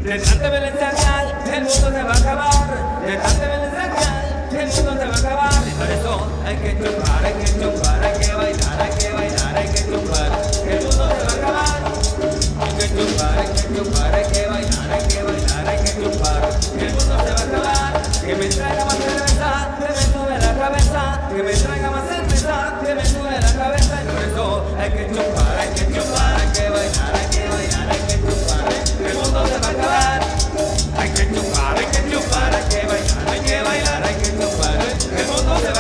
De tanto me enseñar, el mundo se va a acabar. De tanto me enseñar, el mundo se va a acabar. Y por eso hay que chupar, hay que chupar, hay que bailar, hay que bailar, hay que chupar. El mundo se va a acabar. Hay que chupar, hay que chupar, hay que bailar, hay que bailar, hay que chupar. El mundo se va a acabar. Que me traiga más cerveza, que me sube la cabeza. Que me traiga más cerveza, que me sube la cabeza. Y por eso hay que chupar, hay que chupar, hay que bailar, hay que bailar, hay que chupar. El mundo se va a acabar. Hay que chupar, hay que chupar, hay que bailar, hay que bailar, hay que chupar. El mundo se va a acabar.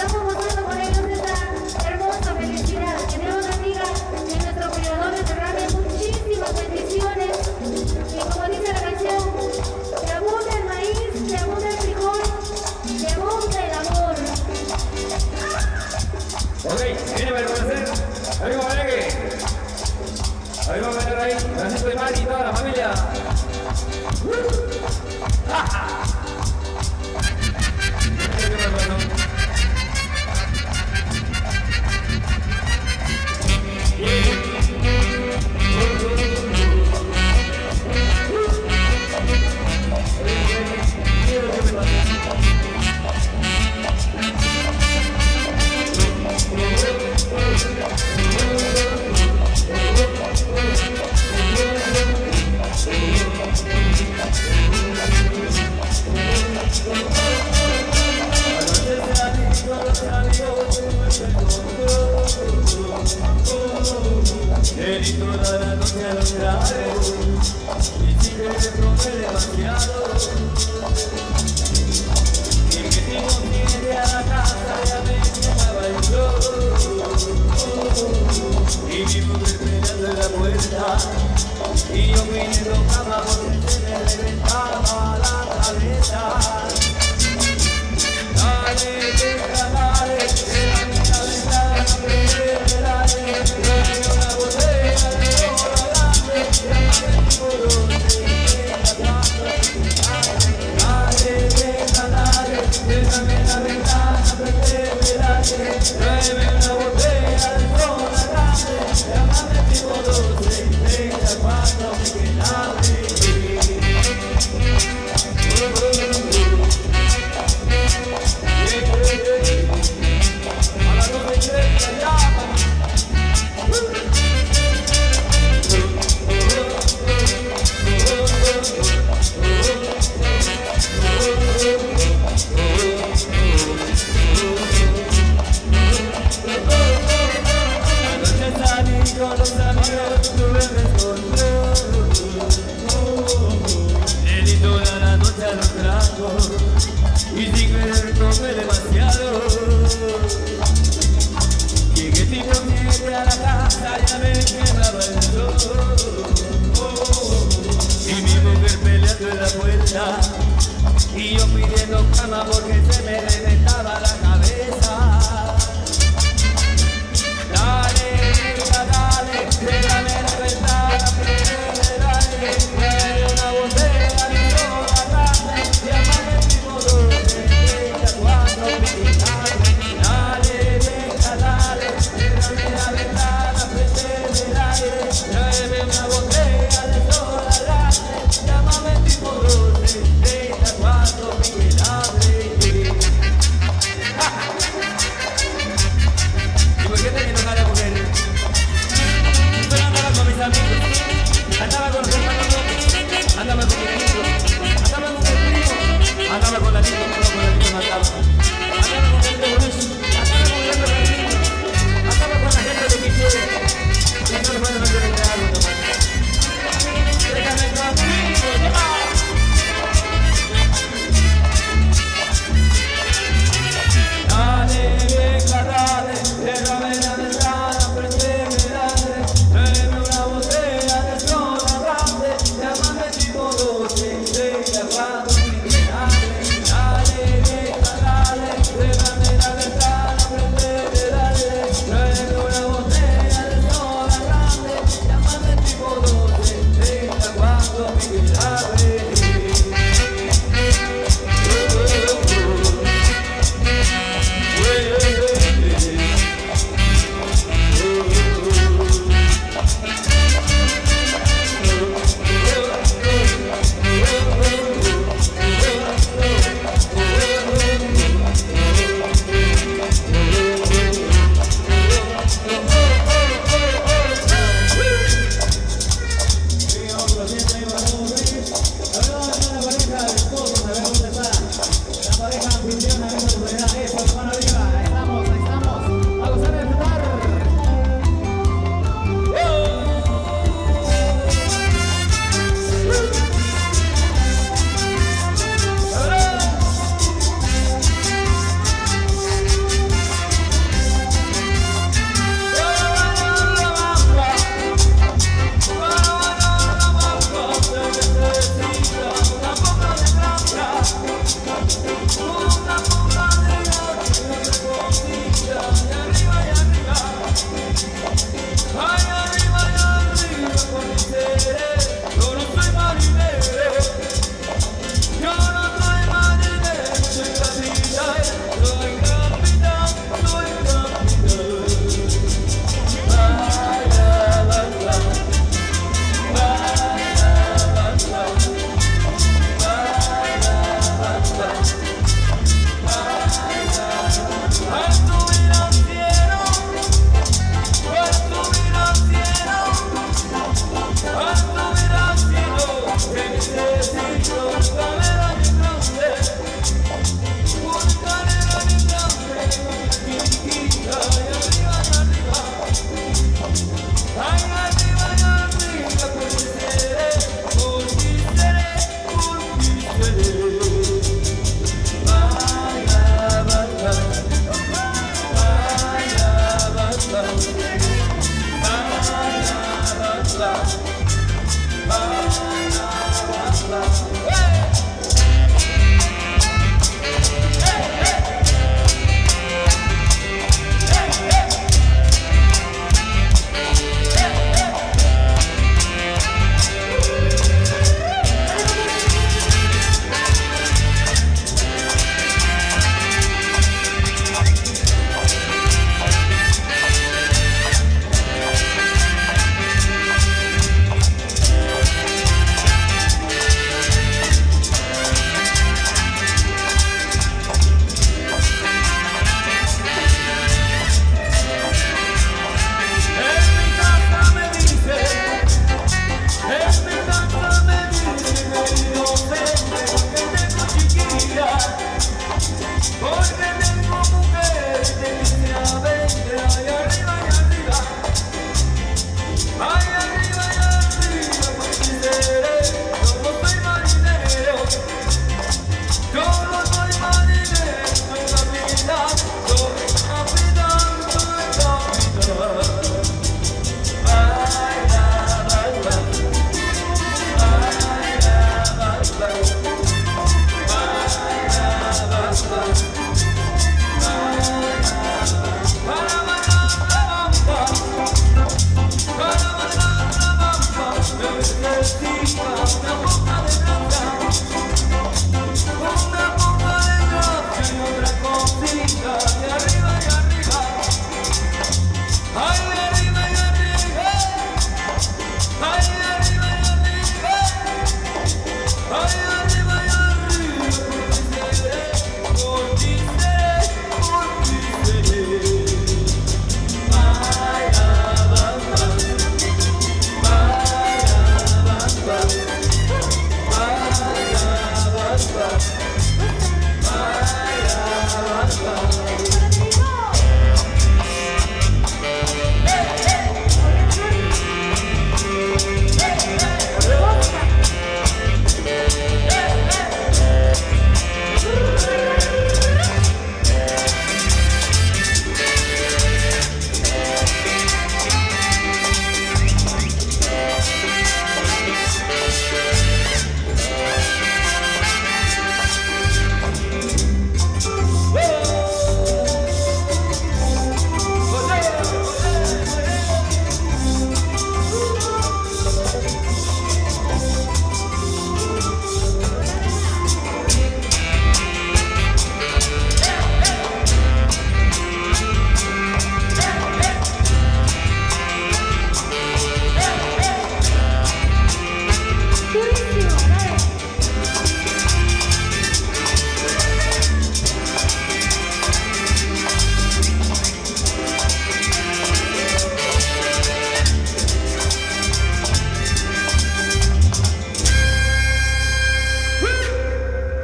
estamos gozando con ellos esta hermosa felicidad. Que Dios nos bendiga y nuestro creador les derrame muchísimas bendiciones. Y como dice la canción, que abunde el maíz, que abunde el frijol, que abunde el amor. Ok, viene para conocer. Amigo Merengue. Amigo Merengue ahí. Francisco y Mari y toda la familia. Y toda la noche a los trajes y si te rompe demasiado y que si no viene a la casa ya me quedaba el sol y mi mujer esperando en la puerta y yo pidiendo cama porque se me reventaba la cabeza. Dale, deja, dale, déjame la ventana, prende, dale, dale una botella de cola grande, llámame tu color, dale, deja, dale, déjame la ventana, prende, dale, tráeme una botella de cola grande, llámame tu color, 34 me quedame. Con los amigos tuve descontrol, le di toda la noche a los tragos y sin querer tomé demasiado. Llegué tipo 7 a la casa, ya me quemaba el sol y mi mujer peleando en la puerta y yo pidiendo cama porque se me